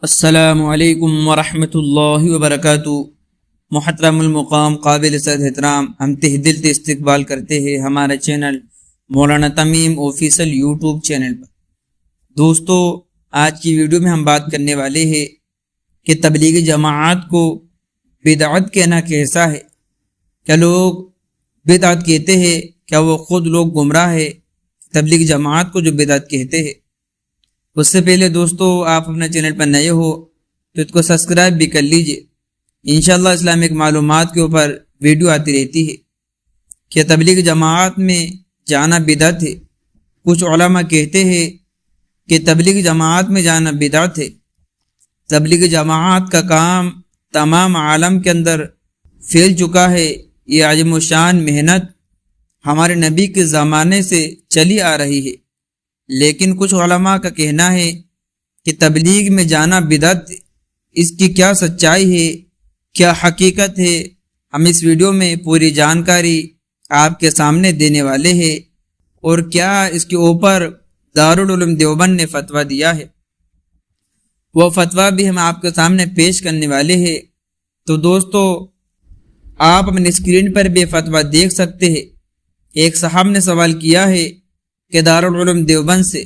السلام علیکم ورحمۃ اللہ وبرکاتہ۔ محترم المقام قابل صد احترام، ہم تہ دل سے استقبال کرتے ہیں ہمارے چینل مولانا تمیم آفیشل یوٹیوب چینل پر۔ دوستو، آج کی ویڈیو میں ہم بات کرنے والے ہیں کہ تبلیغی جماعت کو بدعت کہنا کیسا ہے۔ کیا لوگ بدعت کہتے ہیں؟ کیا وہ خود لوگ گمراہ ہے تبلیغی جماعت کو جو بدعت کہتے ہیں؟ اس سے پہلے دوستو، آپ اپنے چینل پر نئے ہو تو اس کو سبسکرائب بھی کر لیجئے۔ انشاءاللہ اسلامک معلومات کے اوپر ویڈیو آتی رہتی ہے کہ تبلیغ جماعت میں جانا بدعت ہے۔ کچھ علماء کہتے ہیں کہ تبلیغ جماعت میں جانا بدعت ہے۔ تبلیغ جماعت کا کام تمام عالم کے اندر پھیل چکا ہے۔ یہ عظیم و شان محنت ہمارے نبی کے زمانے سے چلی آ رہی ہے، لیکن کچھ علماء کا کہنا ہے کہ تبلیغ میں جانا بدعت، اس کی کیا سچائی ہے، کیا حقیقت ہے، ہم اس ویڈیو میں پوری جانکاری آپ کے سامنے دینے والے ہیں، اور کیا اس کے اوپر دارالعلوم دیوبند نے فتویٰ دیا ہے، وہ فتویٰ بھی ہم آپ کے سامنے پیش کرنے والے ہیں۔ تو دوستو، آپ اپنے اسکرین پر بھی فتویٰ دیکھ سکتے ہیں۔ ایک صاحب نے سوال کیا ہے کہ دارالعلوم دیوبند سے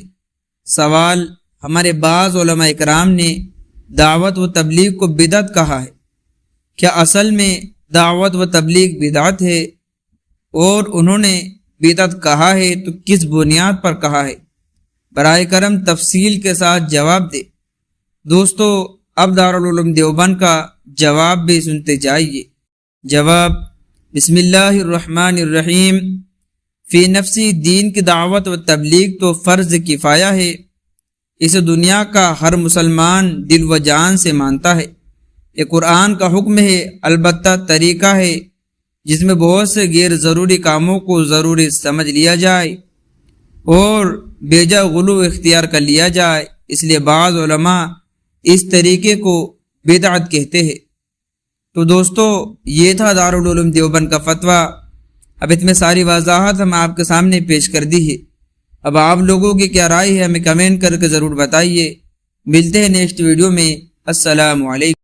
سوال، ہمارے بعض علماء اکرام نے دعوت و تبلیغ کو بدعت کہا ہے، کیا اصل میں دعوت و تبلیغ بدعت ہے؟ اور انہوں نے بدعت کہا ہے تو کس بنیاد پر کہا ہے؟ برائے کرم تفصیل کے ساتھ جواب دے۔ دوستو، اب دارالعلوم دیوبند کا جواب بھی سنتے جائیے۔ جواب: بسم اللہ الرحمن الرحیم۔ فی نفسی دین کی دعوت و تبلیغ تو فرض کفایہ ہے، اسے دنیا کا ہر مسلمان دل و جان سے مانتا ہے۔ یہ قرآن کا حکم ہے، البتہ طریقہ ہے جس میں بہت سے غیر ضروری کاموں کو ضروری سمجھ لیا جائے اور بیجا غلو اختیار کر لیا جائے، اس لیے بعض علماء اس طریقے کو بدعت کہتے ہیں۔ تو دوستو، یہ تھا دارالعلوم دیوبند کا فتویٰ۔ اب اس میں ساری وضاحت ہم آپ کے سامنے پیش کر دی ہے۔ اب آپ لوگوں کی کیا رائے ہے ہمیں کمنٹ کر کے ضرور بتائیے۔ ملتے ہیں نیکسٹ ویڈیو میں۔ السلام علیکم۔